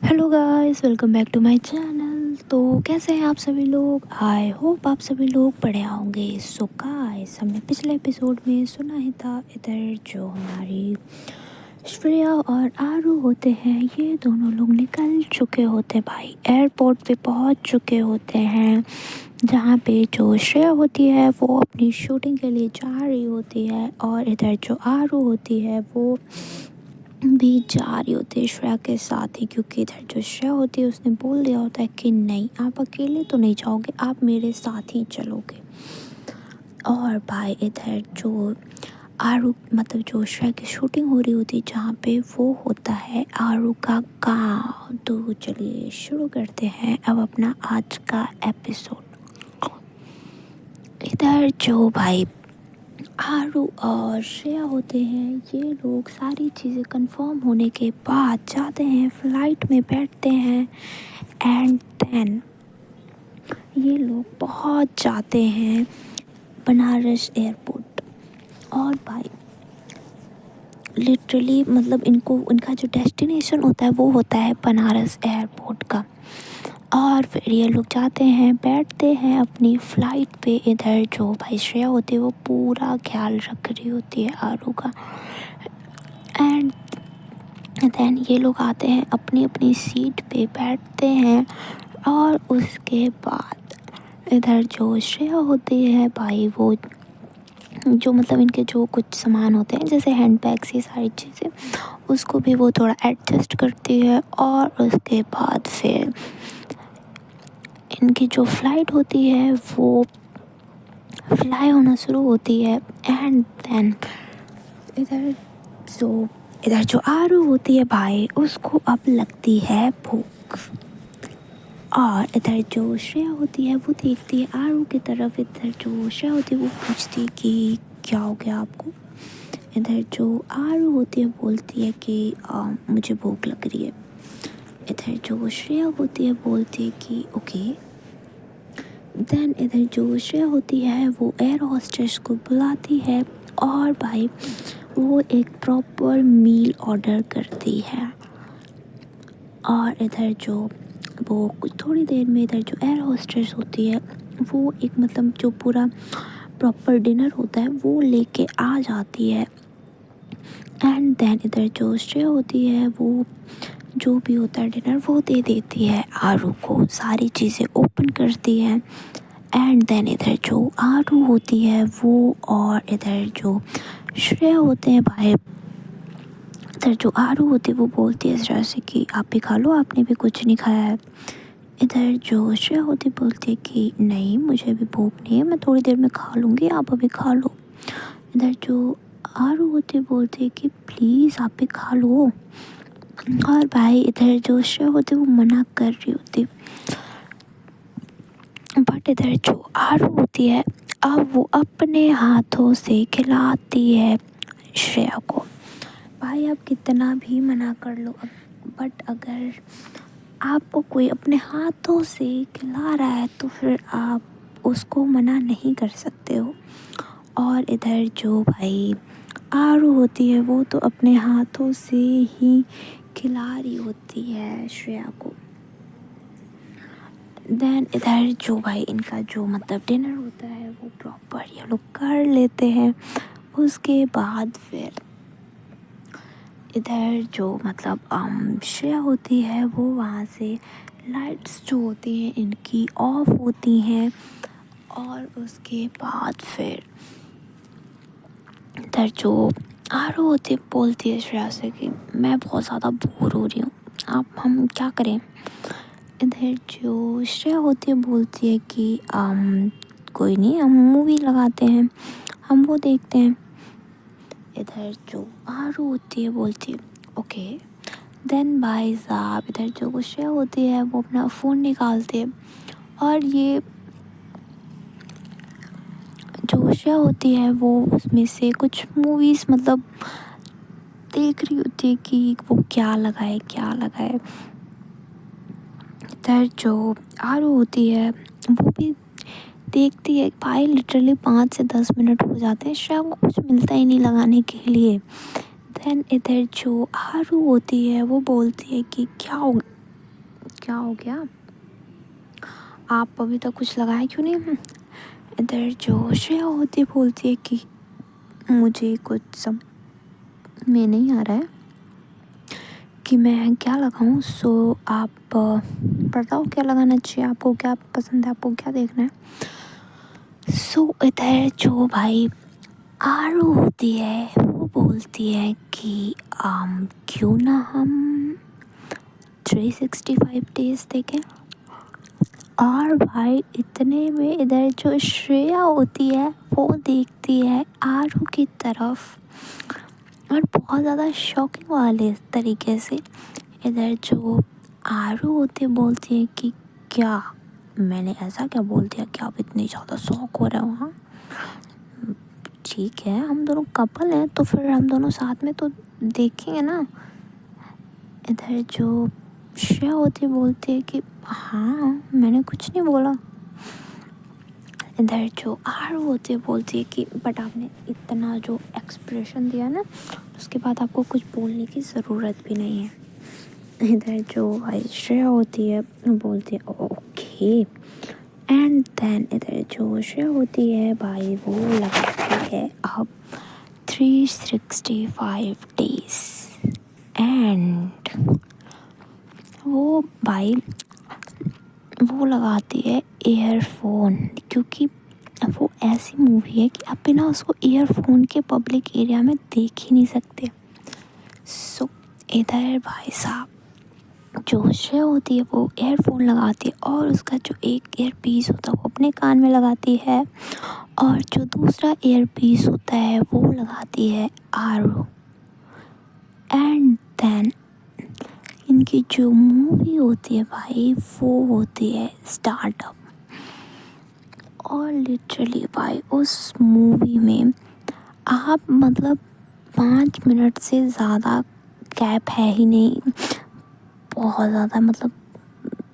Hello guys, welcome back to my channel. तो कैसे हैं आप सभी लोग? आई होप आप सभी लोग बढ़िया होंगे। सो गाइस, हमने पिछले एपिसोड में सुना ही था, इधर जो हमारी श्रेया और आरू होते हैं, ये दोनों लोग निकल चुके होते भाई, एयरपोर्ट पे पहुंच चुके होते हैं, जहाँ पे जो श्रेया होती है वो अपनी शूटिंग के लिए जा रही होती है, और इधर जो आरू होती है वो भी जा रही होती है श्रेया के साथ ही, क्योंकि इधर जो श्रेया होती है उसने बोल दिया होता है कि नहीं, आप अकेले तो नहीं जाओगे, आप मेरे साथ ही चलोगे। और भाई इधर जो आरू मतलब जो श्रेया की शूटिंग हो रही होती है, जहाँ पे वो होता है आरू का गाँव। तो चलिए शुरू करते हैं अब अपना आज का एपिसोड। इधर जो भाई आरू और श्रेया होते हैं, ये लोग सारी चीज़ें कंफर्म होने के बाद जाते हैं, फ्लाइट में बैठते हैं, एंड देन ये लोग पहुंच जाते हैं बनारस एयरपोर्ट। और भाई लिटरली मतलब इनका जो डेस्टिनेशन होता है वो होता है बनारस एयरपोर्ट का। और फिर ये लोग जाते हैं, बैठते हैं अपनी फ़्लाइट पे। इधर जो भाई श्रेया होती है वो पूरा ख्याल रख रही होती है आरू का। एंड देन ये लोग आते हैं, अपनी अपनी सीट पे बैठते हैं, और उसके बाद इधर जो श्रेया होती है भाई, वो जो मतलब इनके जो कुछ सामान होते हैं जैसे हैंड बैग्स, ये सारी चीज़ें, उसको भी वो थोड़ा एडजस्ट करती है। और उसके बाद फिर इनकी जो फ़्लाइट होती है वो फ्लाई होना शुरू होती है। एंड देन इधर जो इधर जो आरू होती है भाई, उसको अब लगती है भूख। और इधर जो श्रेया होती है वो देखती है आरू की तरफ। इधर जो श्रेया होती है वो पूछती है कि क्या हो गया आपको। इधर जो आरू होती है बोलती है कि मुझे भूख लग रही है। इधर जो श्रेया होती है बोलती है कि ओके। देन इधर जो श्रेया होती है वो एयर होस्टेस को बुलाती है, और भाई वो एक प्रॉपर मील ऑर्डर करती है। और इधर जो वो कुछ थोड़ी देर में इधर जो एयर होस्टेस होती है वो एक मतलब जो पूरा प्रॉपर डिनर होता है वो लेके आ जाती है। एंड देन इधर जो श्रेया होती है वो जो भी होता है डिनर वो दे देती है आरू को, सारी चीज़ें ओपन करती है। एंड देन इधर जो आरू होती है वो और इधर जो श्रेया होते हैं भाई, इधर जो आरू होती है वो बोलती है श्रेया से कि आप भी खा लो, आपने भी कुछ नहीं खाया है। इधर जो श्रेया होती बोलती है कि नहीं, मुझे अभी भूख नहीं है, मैं थोड़ी देर में खा लूँगी, आप अभी खा लो। इधर जो आरू होती बोलती है कि प्लीज़ आप भी खा लो। और भाई इधर जो श्रेया होती वो मना कर रही होती, बट इधर जो आरू होती है अब वो अपने हाथों से खिलाती है श्रेया को। भाई आप कितना भी मना कर लो, बट अगर आपको कोई अपने हाथों से खिला रहा है तो फिर आप उसको मना नहीं कर सकते हो। और इधर जो भाई आरू होती है वो तो अपने हाथों से ही खिला रही होती है श्रेया को। देन इधर जो भाई इनका जो मतलब डिनर होता है वो प्रॉपर ये लोग कर लेते हैं। उसके बाद फिर इधर जो मतलब श्रेया होती है वो वहाँ से लाइट्स जो होती हैं इनकी ऑफ होती हैं। और उसके बाद फिर इधर जो आरू होती बोलती है श्रेया से कि मैं बहुत ज़्यादा बोर हो रही हूँ, आप हम क्या करें। इधर जो श्रेया होती है बोलती है कि कोई नहीं, हम मूवी लगाते हैं, हम वो देखते हैं। इधर जो आरू होती है बोलती है ओके। देन भाई साहब इधर जो श्रेया होती है वो अपना फ़ोन निकालती है, और ये जो श्रेया होती है वो उसमें से कुछ मूवीज़ मतलब देख रही होती है कि वो क्या लगाए क्या लगाए। इधर जो आरू होती है वो भी देखती है। भाई लिटरली 5 से 10 मिनट हो जाते हैं, श्रेया को कुछ मिलता ही नहीं लगाने के लिए। देन इधर जो आरू होती है वो बोलती है कि क्या हो क्या हो गया? आप अभी तक कुछ लगाए क्यों नहीं? इधर जो श्रेया होती बोलती है कि मुझे कुछ सब में नहीं आ रहा है कि मैं क्या लगाऊं, सो आप बताओ क्या लगाना चाहिए, आपको क्या पसंद है, आपको क्या देखना है। सो इधर जो भाई आरू होती है वो बोलती है कि क्यों ना हम 365 डेज देखें। और भाई इतने में इधर जो श्रेया होती है वो देखती है आरू की तरफ और बहुत ज़्यादा शॉकिंग वाले तरीके से इधर जो आरू होती है बोलती है कि क्या मैंने ऐसा क्या बोल दिया कि आप इतनी ज़्यादा शौक हो रहे हो? हाँ ठीक है, हम दोनों कपल हैं तो फिर हम दोनों साथ में तो देखेंगे ना। इधर जो श्रेया होती बोलती है कि हाँ मैंने कुछ नहीं बोला। इधर जो आरू होती है बोलती है कि बट आपने इतना जो एक्सप्रेशन दिया ना उसके बाद आपको कुछ बोलने की ज़रूरत भी नहीं है। इधर जो भाई श्रेया होती है बोलती है ओके। एंड देन इधर जो श्रेया होती है भाई वो लगाती है अब 365 डेज एंड वो भाई वो लगाती है ईयरफोन, क्योंकि वो ऐसी मूवी है कि आप बिना उसको ईयरफोन के पब्लिक एरिया में देख ही नहीं सकते। सो इधर भाई साहब जो श्रेया होती है वो ईयरफोन लगाती है और उसका जो एक ईयर पीस होता है वो अपने कान में लगाती है और जो दूसरा ईयर पीस होता है वो लगाती है आरू। एंड देन इनकी जो मूवी होती है भाई वो होती है स्टार्टअप। और लिटरली भाई उस मूवी में आप मतलब 5 मिनट से ज़्यादा गैप है ही नहीं, बहुत ज़्यादा मतलब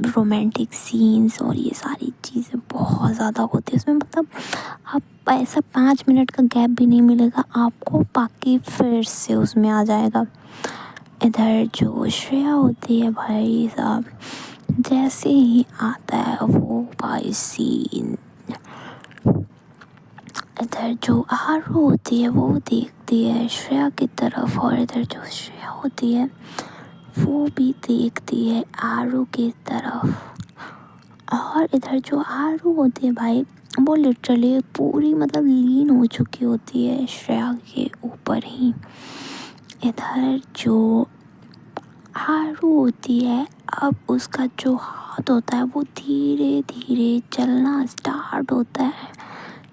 रोमांटिक सीन्स और ये सारी चीज़ें बहुत ज़्यादा होती है उसमें। मतलब आप ऐसा 5 मिनट का गैप भी नहीं मिलेगा आपको, बाकी फिर से उसमें आ जाएगा। इधर जो श्रेया होती है भाई साहब जैसे ही आता है वो भाई सीन, इधर जो आरू होती है वो देखती है श्रेया की तरफ और इधर जो श्रेया होती है वो भी देखती है आरू की तरफ। और इधर जो आरू होती है भाई वो लिटरली पूरी मतलब लीन हो चुकी होती है श्रेया के ऊपर ही। इधर जो आरू होती है अब उसका जो हाथ होता है वो धीरे धीरे चलना स्टार्ट होता है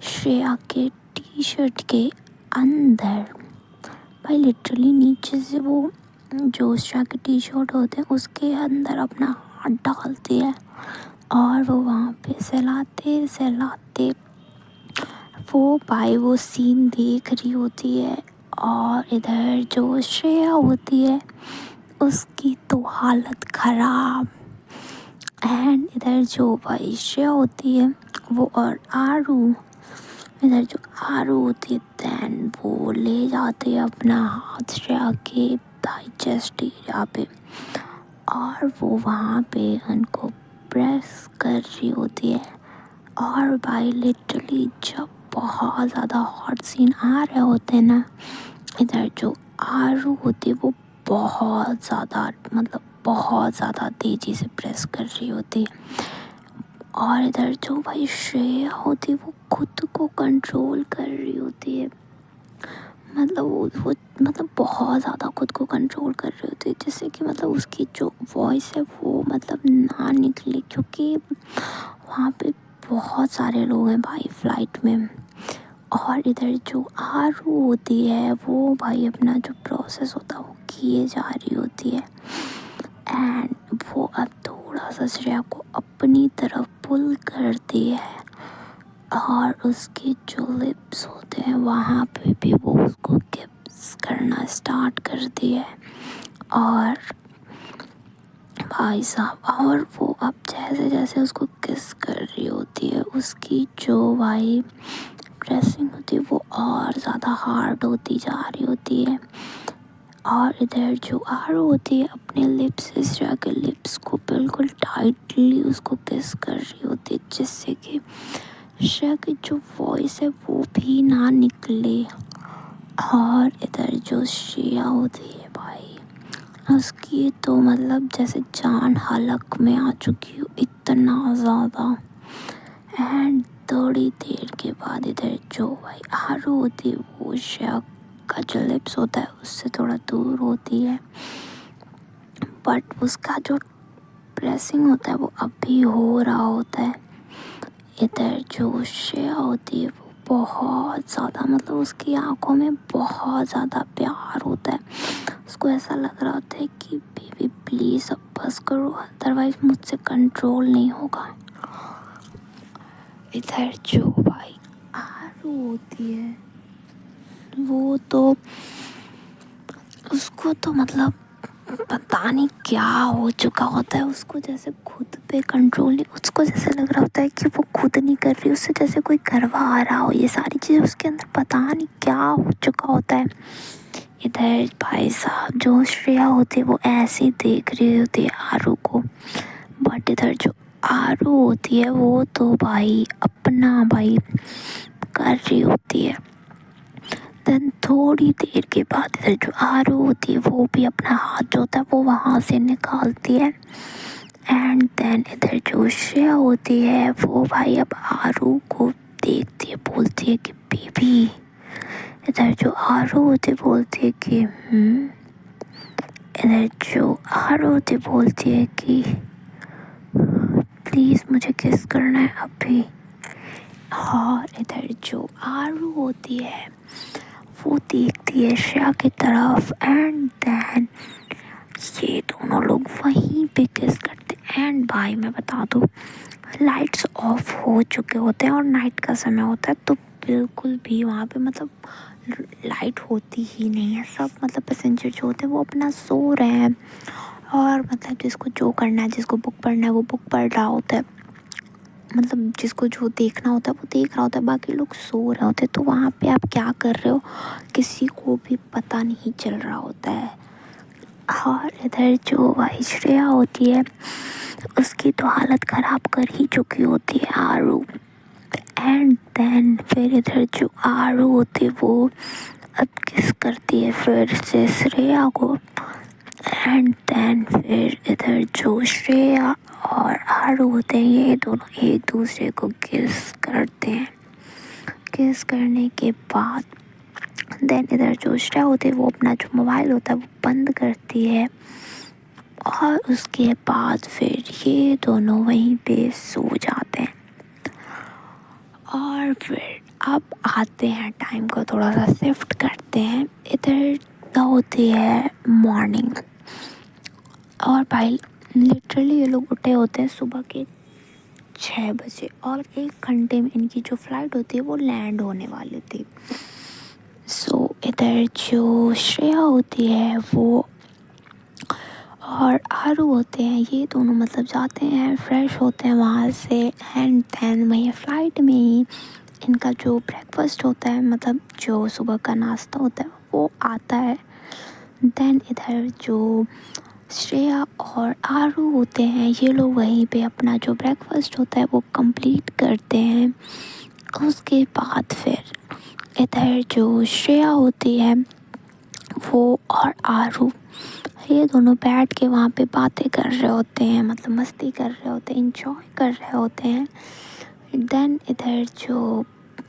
श्रेया के टी शर्ट के अंदर। भाई लिटरली नीचे से वो जो श्रेया के टी शर्ट होते हैं उसके अंदर अपना हाथ डालती है और वो वहाँ पे सहलाते सहलाते वो भाई वो सीन देख रही होती है। और इधर जो श्रेया होती है उसकी तो हालत ख़राब। एंड इधर जो भाई श्रेया होती है वो और आरू, इधर जो आरू होती है दैन वो ले जाते हैं अपना हाथ श्रेया के दाई चेस्ट एरिया पे और वो वहाँ पे उनको प्रेस कर रही होती है। और भाई लिटरली जब बहुत ज़्यादा हॉट सीन आ रहे होते हैं ना, इधर जो आरू होती है वो बहुत ज़्यादा मतलब बहुत ज़्यादा तेज़ी से प्रेस कर रही होती है और इधर जो भाई श्रेया होती है वो खुद को कंट्रोल कर रही होती है। मतलब वो मतलब बहुत ज़्यादा खुद को कंट्रोल कर रही होती है जिससे कि मतलब उसकी जो वॉइस है वो मतलब ना निकले, क्योंकि वहाँ पे बहुत सारे लोग हैं भाई फ्लाइट में। और इधर जो आरू होती है वो भाई अपना जो प्रोसेस होता है वो किए जा रही होती है एंड वो अब थोड़ा सा श्रेया को अपनी तरफ पुल करती है और उसके जो लिप्स होते हैं वहाँ पे भी वो उसको किस करना स्टार्ट करती है। और भाई साहब और वो अब जैसे जैसे उसको किस कर रही होती है उसकी जो भाई ड्रेसिंग होती है वो और ज़्यादा हार्ड होती जा रही होती है और इधर जो आरू होती है अपने लिप्स से श्रेया के लिप्स को बिल्कुल टाइटली उसको किस कर रही होती है, जिससे कि श्रेया की जो वॉइस है वो भी ना निकले। और इधर जो श्रेया होती है भाई, उसकी तो मतलब जैसे जान हलक में आ चुकी हो, इतना ज़्यादा। एंड थोड़ी देर के बाद इधर जो भाई आरू होती है वो श्रेया का जो लिप्स होता है उससे थोड़ा दूर होती है, बट उसका जो प्रेसिंग होता है वो अभी हो रहा होता है। इधर जो श्रेया होती है वो बहुत ज़्यादा मतलब उसकी आंखों में बहुत ज़्यादा प्यार होता है। उसको ऐसा लग रहा होता है कि बेबी प्लीज़ अब बस करो, अदरवाइज मुझसे कंट्रोल नहीं होगा। इधर जो भाई आरू होती है वो तो उसको तो मतलब पता नहीं क्या हो चुका होता है, उसको जैसे खुद पे कंट्रोल नहीं, उसको जैसे लग रहा होता है कि वो खुद नहीं कर रही, उससे जैसे कोई करवा रहा हो। ये सारी चीज़ें उसके अंदर पता नहीं क्या हो चुका होता है। इधर भाई साहब जो श्रेया होती है वो ऐसे ही देख रही होती है आरू को, बट इधर जो आरू होती है वो तो भाई अपना भाई कर रही होती है। देन थोड़ी देर के बाद इधर जो आरू होती है वो भी अपना हाथ जो होता है वो वहाँ से निकालती है। एंड देन इधर जो श्रेया होती है वो भाई अब आरू को देखती है, बोलती है कि बेबी। इधर जो आरू होती बोलती है कि इधर जो आरू होती बोलती है कि प्लीज़ मुझे किस करना है अभी। और इधर जो आरू होती है वो देखती है श्रेया की तरफ, एंड देन ये दोनों लोग वहीं पे किस करते हैं। एंड भाई मैं बता दूँ लाइट्स ऑफ हो चुके होते हैं और नाइट का समय होता है, तो बिल्कुल भी वहाँ पे मतलब लाइट होती ही नहीं है। सब मतलब पैसेंजर जो होते हैं वो अपना सो रहे हैं, और मतलब जिसको जो करना है, जिसको बुक पढ़ना है वो बुक पढ़ रहा होता है, मतलब जिसको जो देखना होता है वो देख रहा होता है, बाकी लोग सो रहे होते हैं। तो वहाँ पे आप क्या कर रहे हो किसी को भी पता नहीं चल रहा होता है। और इधर जो भाई श्रेया होती है उसकी तो हालत ख़राब कर ही चुकी होती है आरू। एंड देन फिर इधर जो आरू होती है वो अब किस करती है फिर से श्रेया को। एंड देन फिर इधर जो श्रेया और आरू होते हैं ये दोनों एक दूसरे को किस करते हैं। किस करने के बाद देन इधर जो श्रेया होती है वो अपना जो मोबाइल होता है वो बंद करती है, और उसके बाद फिर ये दोनों वहीं पे सो जाते हैं। और फिर अब आते हैं टाइम को थोड़ा सा शिफ्ट करते हैं। इधर होती है मॉर्निंग, और भाई लिटरली ये लोग उठे होते हैं सुबह के 6 बजे, और 1 घंटे में इनकी जो फ़्लाइट होती है वो लैंड होने वाली थी। सो इधर जो श्रेया होती है वो और आरू होते हैं ये दोनों मतलब जाते हैं, फ्रेश होते हैं वहाँ से। एंड देन वही फ़्लाइट में ही इनका जो ब्रेकफास्ट होता है, मतलब जो सुबह का नाश्ता होता है वो आता है। देन इधर जो श्रेया और आरू होते हैं ये लोग वहीं पे अपना जो ब्रेकफास्ट होता है वो कंप्लीट करते हैं। उसके बाद फिर इधर जो श्रेया होती है वो और आरू ये दोनों बैठ के वहाँ पे बातें कर रहे होते हैं, मतलब मस्ती कर रहे होते हैं, इंजॉय कर रहे होते हैं। देन इधर जो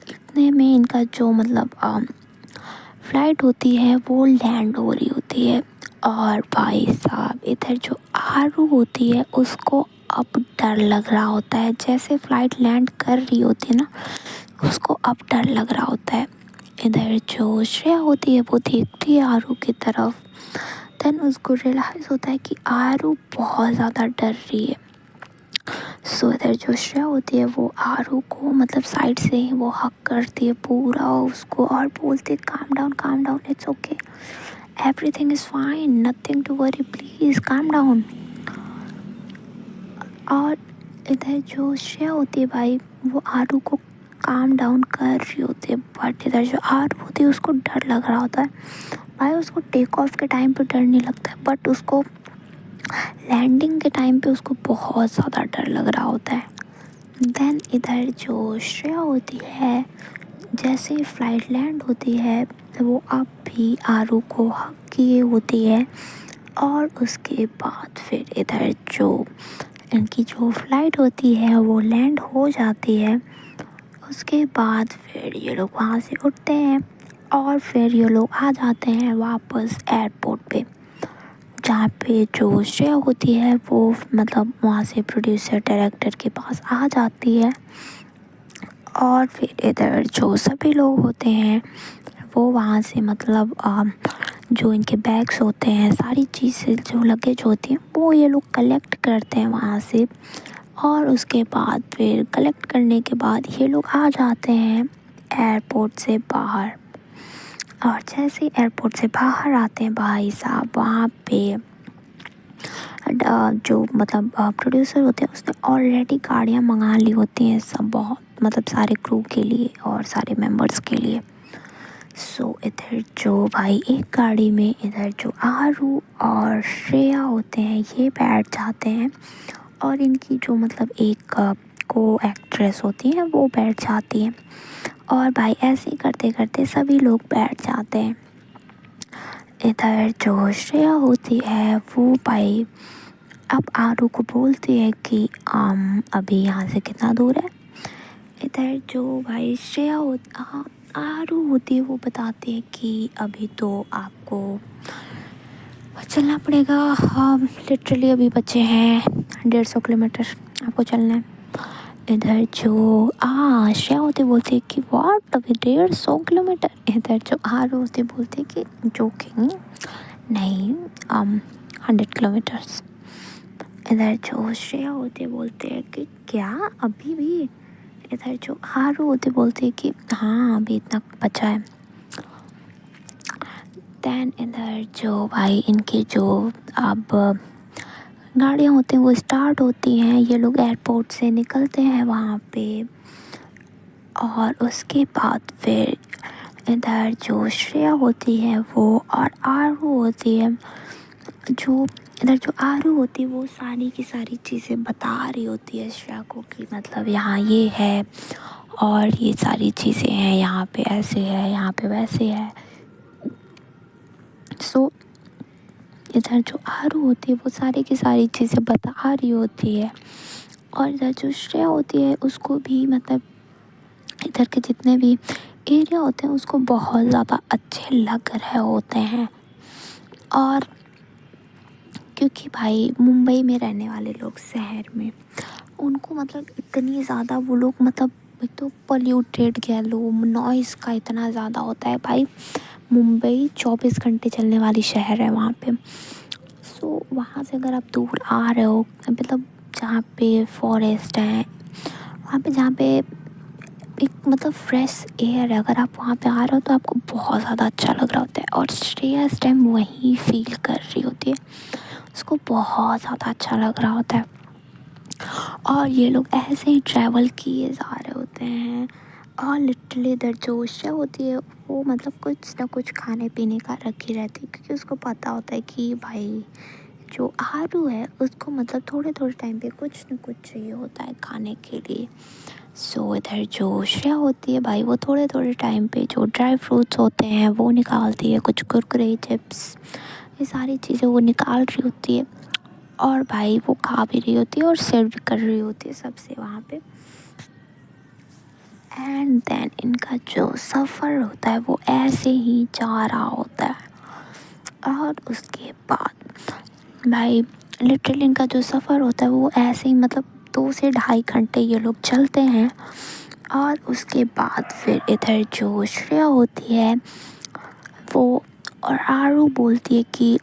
इतने में इनका जो मतलब फ़्लाइट होती है वो लैंड हो रही होती है। और भाई साहब इधर जो आरू होती है उसको अब डर लग रहा होता है, जैसे फ़्लाइट लैंड कर रही होती है ना उसको अब डर लग रहा होता है। इधर जो श्रेया होती है वो देखती है आरू की तरफ, देन उसको रियलाइज़ होता है कि आरू बहुत ज़्यादा डर रही है। सो इधर जो श्रेया होती है वो आरू को मतलब साइड से ही वो हक करती है पूरा उसको, और बोलती है calm down it's okay, everything is fine, nothing to worry, please calm down. और इधर जो श्रेया होती है भाई वो आरू को काम डाउन कर रही होती है, बट इधर जो आरू होती है उसको डर लग रहा होता है। भाई उसको टेक ऑफ के टाइम पे डर नहीं लगता है, बट उसको लैंडिंग के टाइम पे उसको बहुत ज़्यादा डर लग रहा होता है। देन इधर जो श्रेया होती है, जैसे ही फ्लाइट लैंड होती है वो अब भी आरू को हक किए होती है, और उसके बाद फिर इधर जो इनकी जो फ्लाइट होती है वो लैंड हो जाती है। उसके बाद फिर ये लोग वहाँ से उठते हैं और फिर ये लोग आ जाते हैं वापस एयरपोर्ट पे, जहाँ पे जो श्रेया होती है वो मतलब वहाँ से प्रोड्यूसर डायरेक्टर के पास आ जाती है। और फिर इधर जो सभी लोग होते हैं वो वहाँ से मतलब जो इनके बैग्स होते हैं, सारी चीज़ें जो लगेज होती हैं वो ये लोग कलेक्ट करते हैं वहाँ से। और उसके बाद फिर कलेक्ट करने के बाद ये लोग आ जाते हैं एयरपोर्ट से बाहर। और जैसे ही एयरपोर्ट से बाहर आते हैं भाई साहब, वहाँ पे जो मतलब प्रोड्यूसर होते हैं उसने ऑलरेडी गाड़ियाँ मंगा ली होती हैं सब, बहुत मतलब सारे क्रू के लिए और सारे मेंबर्स के लिए। सो इधर जो भाई एक गाड़ी में इधर जो आरू और श्रेया होते हैं ये बैठ जाते हैं, और इनकी जो मतलब एक को एक्ट्रेस होती है वो बैठ जाती है। और भाई ऐसे ही करते करते सभी लोग बैठ जाते हैं। इधर जो श्रेया होती है वो भाई अब आरू को बोलती है कि अभी यहाँ से कितना दूर है। इधर जो भाई श्रेया आरू होती है वो बताती है कि अभी तो आपको चलना पड़ेगा, हम लिटरली अभी बचे हैं 150 किलोमीटर आपको चलना है। इधर जो श्रेया होती बोलती है कि व्हाट अभी 150 किलोमीटर। इधर जो आरू होती बोलती है कि जोकिंग नहीं 100 किलोमीटर्स। इधर जो श्रेया होती बोलते हैं कि क्या अभी भी। इधर जो आरू होती बोलती है कि हाँ अभी इतना बचा है। दैन इधर जो भाई इनकी जो अब गाड़ियाँ होती हैं वो स्टार्ट होती हैं, ये लोग एयरपोर्ट से निकलते हैं वहाँ पे। और उसके बाद फिर इधर जो श्रेया होती है वो और आरू होती है, जो इधर जो आरू होती है वो सारी की सारी चीज़ें बता रही होती है श्रेया को कि मतलब यहाँ ये है और ये सारी चीज़ें हैं, यहाँ पे ऐसे है यहाँ पे वैसे है। सो इधर जो आरू होती है वो सारी की सारी चीज़ें बता रही होती है, और इधर जो श्रेया होती है उसको भी मतलब इधर के जितने भी एरिया होते हैं उसको बहुत ज़्यादा अच्छे लग रहे होते हैं। और क्योंकि भाई मुंबई में रहने वाले लोग शहर में उनको मतलब इतनी ज़्यादा वो लोग मतलब एक तो पोल्यूटेड कह लो, नॉइज़ का इतना ज़्यादा होता है भाई। मुंबई 24 घंटे चलने वाली शहर है वहाँ पे। सो वहाँ से अगर आप दूर आ रहे हो मतलब जहाँ पे फॉरेस्ट है, वहाँ पे जहाँ पे एक मतलब फ्रेश एयर है, अगर आप वहाँ पे आ रहे हो तो आपको बहुत ज़्यादा अच्छा लग रहा होता है। और श्रेया इस टाइम वहीं फील कर रही होती है, उसको बहुत ज़्यादा अच्छा लग रहा होता है। और ये लोग ऐसे ही ट्रैवल किए जा रहे होते हैं, और लिटरली इधर जो श्रेया होती है वो मतलब कुछ ना कुछ खाने पीने का रखी रहती है, क्योंकि उसको पता होता है कि भाई जो आरू है उसको मतलब थोड़े थोड़े टाइम पे कुछ ना कुछ चाहिए होता है खाने के लिए। सो इधर जो श्रेया होती है भाई वो थोड़े थोड़े टाइम पे जो ड्राई फ्रूट्स होते हैं वो निकालती है, कुछ कुरकुरे चिप्स ये सारी चीज़ें वो निकाल रही होती है, और भाई वो खा भी रही होती है और सर्व भी कर रही होती है सबसे वहाँ पे। एंड देन इनका जो सफ़र होता है वो ऐसे ही जा रहा होता है। और उसके बाद भाई लिटरली इनका जो सफ़र होता है वो ऐसे ही मतलब 2 से ढाई घंटे ये लोग चलते हैं। और उसके बाद फिर इधर जो श्रेया होती है वो और आरू बोलती है कि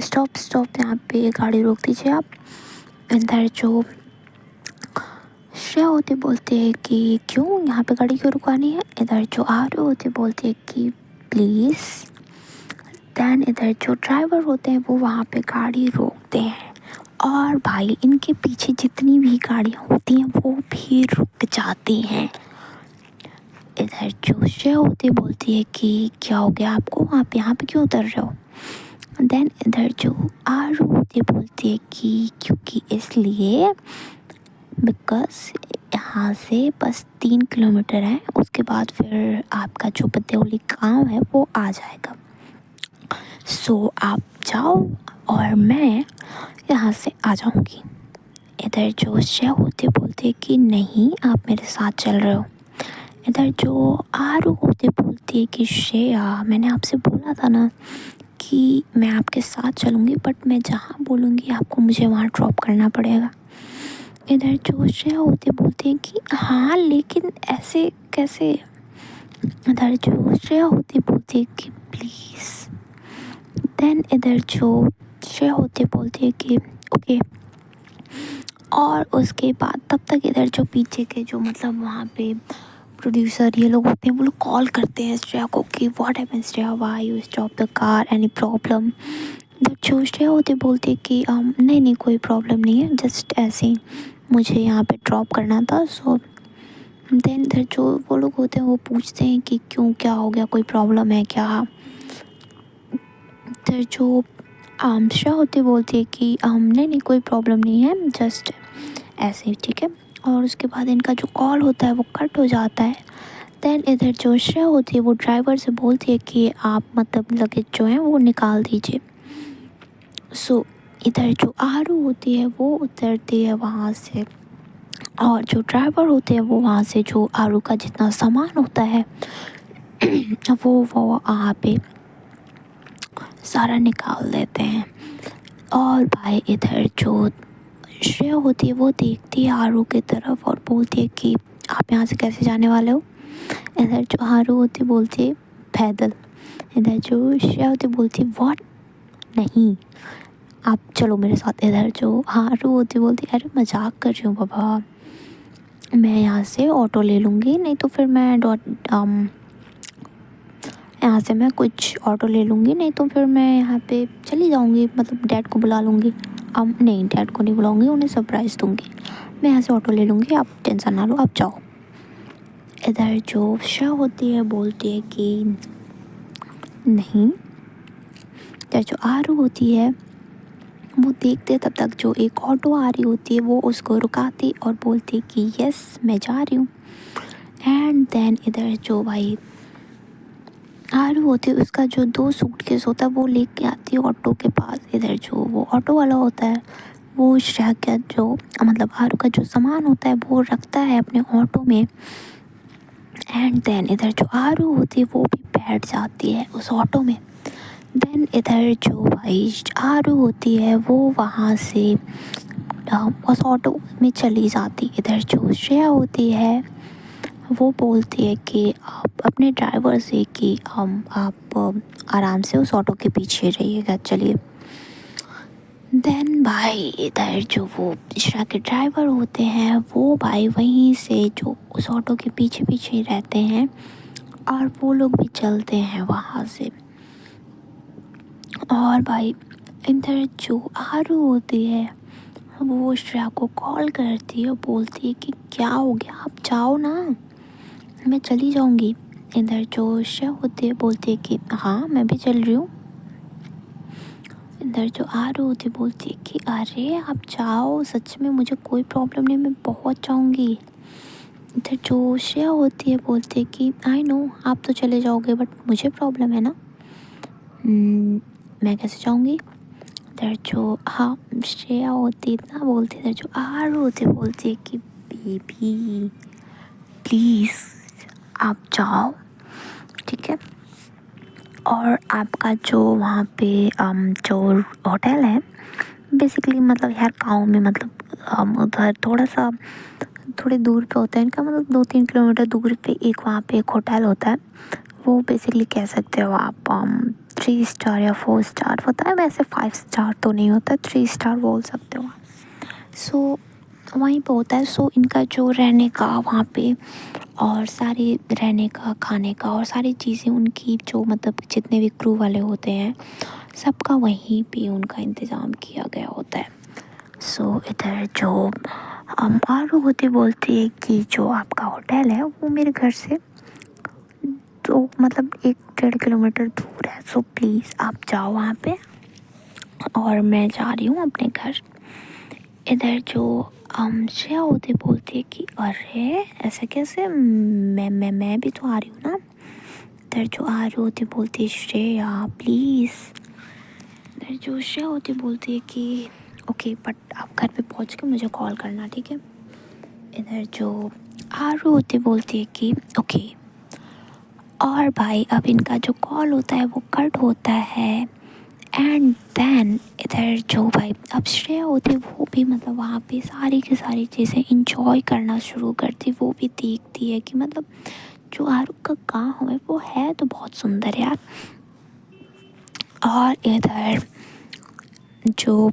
स्टॉप स्टॉप यहाँ पे गाड़ी रोक दीजिए आप। इधर जो श्रेया होती बोलती है कि क्यों यहाँ पे गाड़ी क्यों रुकानी है। इधर जो आरू होती बोलती है कि प्लीज़। दैन इधर जो ड्राइवर होते हैं वो वहाँ पे गाड़ी रोकते हैं, और भाई इनके पीछे जितनी भी गाड़ियाँ होती हैं वो भी रुक जाती हैं। इधर जो श्रेया होती बोलती है कि क्या हो गया आपको, आप यहाँ पे क्यों उतर रहे हो। देन इधर जो आरू होती बोलती है कि क्योंकि इसलिए बिकॉज यहाँ से बस 3 किलोमीटर है, उसके बाद फिर आपका जो बदौली गाँव है वो आ जाएगा। सो आप जाओ और मैं यहाँ से आ जाऊँगी। इधर जो श्रेया होती बोलती है कि नहीं, आप मेरे साथ चल रहे हो। इधर जो आरू होती बोलती है कि श्रेया, मैंने आपसे बोला था ना कि मैं आपके साथ चलूँगी, बट मैं जहाँ बोलूँगी आपको मुझे वहाँ ड्रॉप करना पड़ेगा। इधर जो श्रेया होती बोलती है कि हाँ लेकिन ऐसे कैसे। इधर जो श्रेया होती बोलती है कि प्लीज़। देन इधर जो श्रेया होती बोलती है कि ओके। और उसके बाद तब तक इधर जो पीछे के जो मतलब वहाँ पे प्रोड्यूसर ये लोग होते हैं, वो लोग कॉल करते हैं श्रेया को कि what happened Shreya, why you stop the car, any problem. जो श्रेया होती बोलती है कि नहीं नहीं कोई प्रॉब्लम नहीं है, जस्ट ऐसे ही मुझे यहाँ पे ड्रॉप करना था। सो देन इधर जो वो लोग होते हैं वो पूछते हैं कि क्यों, क्या हो गया, कोई प्रॉब्लम है क्या। इधर जो श्रेया होती बोलती है कि नहीं नहीं कोई प्रॉब्लम नहीं है, जस्ट ऐसे ही, ठीक है। और उसके बाद इनका जो कॉल होता है वो कट हो जाता है। देन इधर जो श्रेया होती है वो ड्राइवर से बोलती है कि आप मतलब लगेज जो है वो निकाल दीजिए। सो इधर जो आरू होती है वो उतरती है वहाँ से, और जो ड्राइवर होते हैं वो वहाँ से जो आरू का जितना सामान होता है वो वहाँ पे सारा निकाल देते हैं। और भाई इधर जो श्रेया होती है वो देखती है आरू की तरफ और बोलती है कि आप यहाँ से कैसे जाने वाले हो। इधर जो आरू होती बोलती है पैदल। इधर जो श्रेया होती बोलती है व्हाट, नहीं आप चलो मेरे साथ। इधर जो आरू होती बोलती है अरे मजाक कर रही हूँ बाबा, मैं यहाँ से ऑटो ले लूँगी, नहीं तो फिर मैं यहाँ से मैं कुछ ऑटो ले लूँगी, नहीं तो फिर मैं यहाँ पे चली जाऊँगी, मतलब डैड को बुला लूँगी। नहीं डैड को नहीं बुलाऊँगी, उन्हें सरप्राइज़ दूँगी, मैं यहाँ से ऑटो ले लूँगी, आप टेंशन ना लो, आप जाओ। इधर जो श्रेया होती है बोलती है कि नहीं। इधर जो आरू होती है वो देखते तब तक जो एक ऑटो आ रही होती है वो उसको रुकाती और बोलती कि यस मैं जा रही हूँ। एंड देन इधर जो भाई आरू होती है उसका जो 2 सूटकेस होता है वो लेके आती है ऑटो के पास। इधर जो वो ऑटो वाला होता है वो श्रेया का जो मतलब आरू का जो सामान होता है वो रखता है अपने ऑटो में। एंड देन इधर जो आरू होती है वो भी बैठ जाती है उस ऑटो में। देन इधर जो भाई आरू होती है वो वहाँ से उस ऑटो में चली जाती। इधर जो श्रेया होती है वो बोलती है कि आप अपने ड्राइवर से कि आप आराम से उस ऑटो के पीछे रहिएगा, चलिए। देन भाई इधर जो वो श्रेया के ड्राइवर होते हैं वो भाई वहीं से जो उस ऑटो के पीछे पीछे रहते हैं और वो लोग भी चलते हैं वहाँ से। और भाई इधर जो आरू होती है वो श्रेया को कॉल करती है, बोलती है कि क्या हो गया, आप जाओ ना, मैं चली जाऊंगी। इधर जो श्रेया होती है बोलती है कि हाँ मैं भी चल रही हूँ। इधर जो आरू होती है बोलती है कि अरे आप जाओ, सच में मुझे कोई प्रॉब्लम नहीं, मैं पहुँच जाऊँगी। इधर जो श्रेया होती है बोलती है कि आई नो आप तो चले जाओगे बट मुझे प्रॉब्लम है ना, मैं कैसे जाऊँगी। इधर जो हाँ श्रेया होती इतना बोलती है। इधर जो आरू होती है बोलती है कि बेबी प्लीज़ आप जाओ, ठीक है। और आपका जो वहाँ पे जो होटल है बेसिकली मतलब यार गाँव में मतलब उधर थोड़े दूर पे होता है इनका, मतलब 2-3 किलोमीटर दूर पे एक वहाँ पे एक होटल होता है। वो बेसिकली कह सकते हो आप 3 स्टार या 4 स्टार होता है, वैसे 5 स्टार तो नहीं होता, 3 स्टार बोल सकते हो। सो वहीं पे होता है। सो इनका जो रहने का वहाँ पे और सारे रहने का, खाने का और सारी चीज़ें उनकी जो मतलब जितने भी क्रू वाले होते हैं सबका वहीं पे उनका इंतज़ाम किया गया होता है। सो इधर जो आरू होती बोलती है कि जो आपका होटल है वो मेरे घर से तो मतलब 1-1.5 किलोमीटर दूर है, सो प्लीज़ आप जाओ वहाँ पे और मैं जा रही हूँ अपने घर। इधर जो श्रेया होती बोलती है कि अरे ऐसे कैसे, मैं भी तो आ रही हूँ ना। इधर जो आ रही होती बोलती है श्रेया प्लीज़। इधर जो श्रेया होती बोलती है कि ओके बट आप घर पे पहुँच के मुझे कॉल करना, ठीक है। इधर जो आरू होती बोलती है कि ओके। और भाई अब इनका जो कॉल होता है वो कट होता है। एंड देन इधर जो भाई अब श्रेया होती है वो भी मतलब वहाँ पे सारी की सारी चीज़ें इंजॉय करना शुरू करती। वो भी देखती है कि मतलब जो आरू का गाँव है वो है तो बहुत सुंदर यार। और इधर जो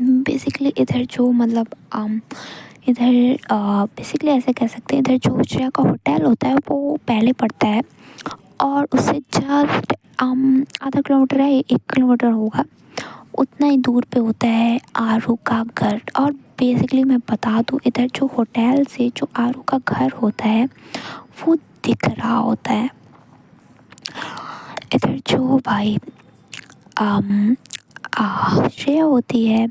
बेसिकली इधर जो मतलब इधर बेसिकली ऐसे कह सकते हैं, इधर जो श्रेया का होटल होता है वो पहले पड़ता है और उससे जस्ट आधा किलोमीटर है, 1 किलोमीटर होगा, उतना ही दूर पे होता है आरू का घर। और बेसिकली मैं बता दूँ इधर जो होटल से जो आरू का घर होता है वो दिख रहा होता है। इधर जो भाई श्रेया होती है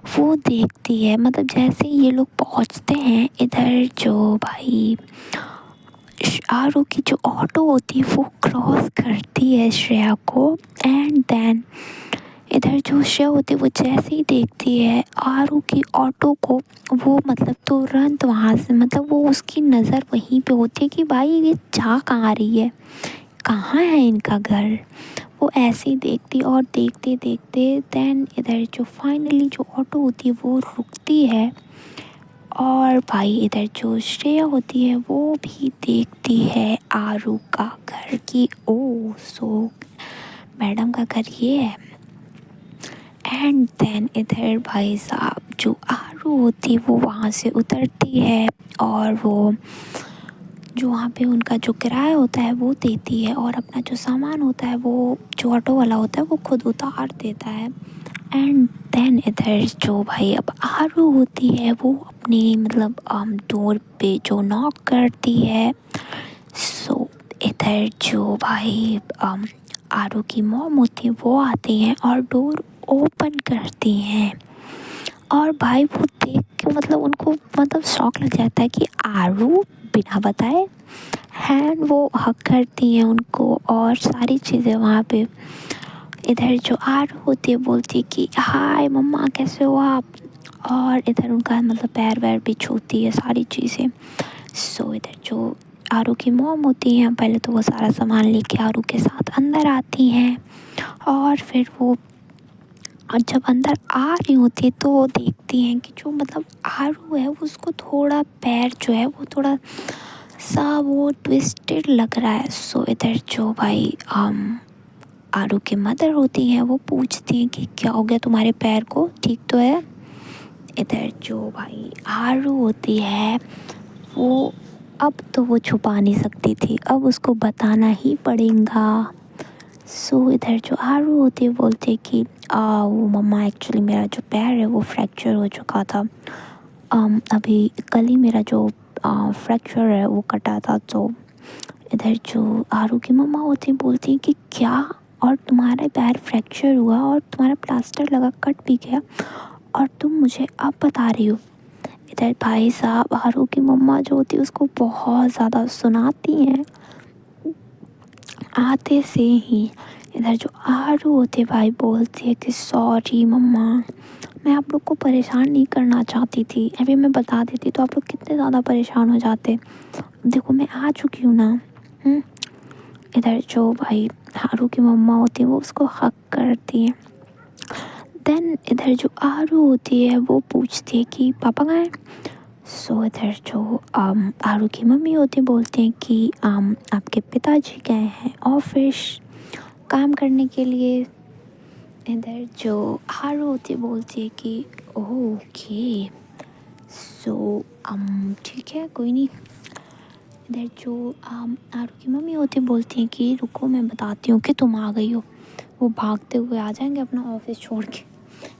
वो देखती है, मतलब जैसे ये लोग पहुंचते हैं इधर जो भाई आरू की जो ऑटो होती है वो क्रॉस करती है श्रेया को। एंड देन इधर जो श्रेया होती है वो जैसे ही देखती है आरू की ऑटो को, वो मतलब तुरंत वहाँ से मतलब वो उसकी नज़र वहीं पे होती है कि भाई ये जा कहाँ रही है, कहाँ है इनका घर। वो ऐसे ही देखती और देखते देखते देन इधर जो फाइनली जो ऑटो होती है वो रुकती है। और भाई इधर जो श्रेया होती है वो भी देखती है आरू का घर की, ओ सो मैडम का घर ये है। एंड देन इधर भाई साहब जो आरू होती है वो वहाँ से उतरती है और वो जो वहाँ पे उनका जो किराया होता है वो देती है और अपना जो सामान होता है वो जो ऑटो वाला होता है वो खुद उतार देता है। एंड देन इधर जो भाई अब आरू होती है वो अपनी मतलब डोर पे जो नॉक करती है। सो इधर जो भाई आरू की मॉम होती है वो आती हैं और डोर ओपन करती हैं। और भाई वो देख के मतलब उनको मतलब शौक लग जाता है कि आरू बिना बताए हैंड वो हक करती हैं उनको और सारी चीज़ें वहाँ पे। इधर जो आरू होती है बोलती है कि हाय मम्मा कैसे हो आप, और इधर उनका मतलब पैर वैर भी छूती है सारी चीज़ें। सो इधर जो आरू की मॉम होती हैं पहले तो वो सारा सामान लेके आरू के साथ अंदर आती हैं और फिर वो और जब अंदर आ रही होती है तो वो देखती हैं कि जो मतलब आरू है उसको थोड़ा पैर जो है वो थोड़ा सा वो ट्विस्टेड लग रहा है। सो इधर जो भाई आरू की मदर होती हैं वो पूछती हैं कि क्या हो गया तुम्हारे पैर को, ठीक तो है। इधर जो भाई आरू होती है वो अब तो वो छुपा नहीं सकती थी, अब उसको बताना ही पड़ेगा। सो इधर जो आरू होती है बोलती है कि वो मम्मा एक्चुअली मेरा जो पैर है वो फ्रैक्चर हो चुका था, अभी कल ही मेरा जो फ्रैक्चर है वो कटा था। तो इधर जो आरू की मम्मा होती है बोलती हैं कि क्या, और तुम्हारा पैर फ्रैक्चर हुआ और तुम्हारा प्लास्टर लगा कट भी गया और तुम मुझे अब बता रही हो। इधर भाई साहब आरू की मम्मा जो होती है उसको बहुत ज़्यादा सुनाती हैं आते से ही। इधर जो आरू होती है भाई बोलती है कि सॉरी मम्मा, मैं आप लोग को परेशान नहीं करना चाहती थी, अभी मैं बता देती तो आप लोग कितने ज़्यादा परेशान हो जाते, देखो मैं आ चुकी हूँ ना। इधर जो भाई आरू की मम्मा होती है वो उसको हक करती है। देन इधर जो आरू होती है वो पूछती है कि पापा कहाँ हैं। सो इधर जो आरू की मम्मी होती है बोलती हैं कि आपके पिताजी गए हैं ऑफिस काम करने के लिए। इधर जो आरू होती है बोलती है कि ओके सो ठीक है कोई नहीं। इधर जो आरू की मम्मी होती है बोलती हैं कि रुको मैं बताती हूँ कि तुम आ गई हो, वो भागते हुए आ जाएंगे अपना ऑफिस छोड़ के।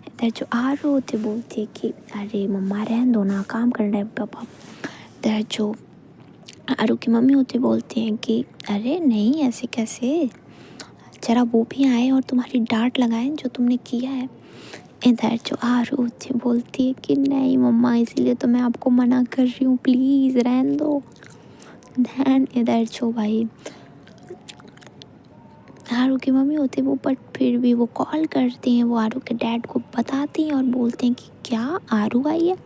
इधर जो आरू होती है बोलती है कि अरे मम्मा रहने दो ना, काम करना है पापा। इधर जो आरू की मम्मी होती बोलती हैं कि अरे नहीं, ऐसे कैसे, जरा वो भी आए और तुम्हारी डांट लगाएं जो तुमने किया है। इधर जो आरू होती बोलती है कि नहीं मम्मा, इसीलिए तो मैं आपको मना कर रही हूँ, प्लीज़ रहने दो। दैन इधर जो भाई आरू की मम्मी होती है वो, बट फिर भी वो कॉल करती हैं, वो आरू के डैड को बताती हैं और बोलते हैं कि क्या आरू आई है।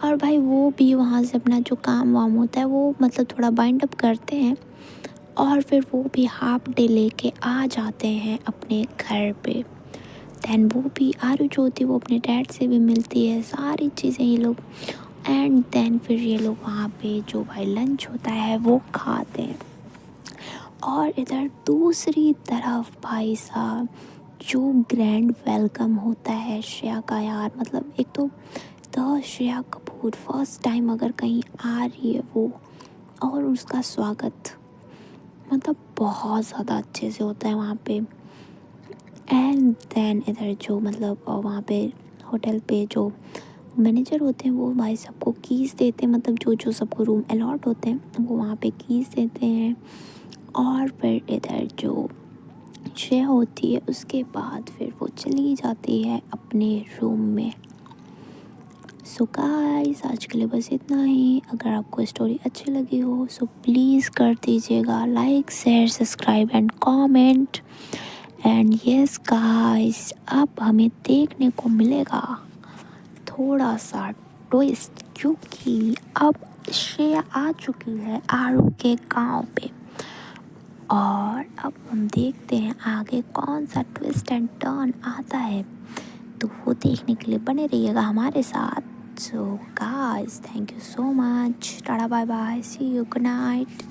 और भाई वो भी वहाँ से अपना जो काम वाम होता है वो मतलब थोड़ा बाइंड अप करते हैं और फिर वो भी हाफ डे लेके आ जाते हैं अपने घर पे। दैन वो भी आरू जो होती है वो अपने डैड से भी मिलती है, सारी चीज़ें ये लोग, एंड देन फिर ये लोग वहाँ पे जो भाई लंच होता है वो खाते हैं। और इधर दूसरी तरफ भाई साहब जो ग्रैंड वेलकम होता है श्रेया का, यार मतलब एक तो the Shreya Kapoor first time अगर कहीं आ रही है वो, और उसका स्वागत मतलब बहुत ज़्यादा अच्छे से होता है वहाँ पे। एंड देन इधर जो मतलब वहाँ पे होटल पे जो मैनेजर होते हैं वो भाई सबको कीज़ देते हैं, मतलब जो जो सबको रूम अलॉट होते हैं वो वहाँ पे कीज़ देते हैं। और फिर इधर जो श्रेया होती है उसके बाद फिर वो चली जाती है अपने रूम में। सो गाइस आज के लिए बस इतना ही। अगर आपको स्टोरी अच्छी लगी हो सो प्लीज़ कर दीजिएगा like share subscribe and comment. And yes guys, अब हमें देखने को मिलेगा थोड़ा सा ट्विस्ट, क्योंकि अब श्रेया आ चुकी है आरू के गांव पे। और अब हम देखते हैं आगे कौन सा ट्विस्ट एंड टर्न आता है, तो वो देखने के लिए बने रहिएगा हमारे साथ। So guys thank you so much, tata bye bye, see you, good night.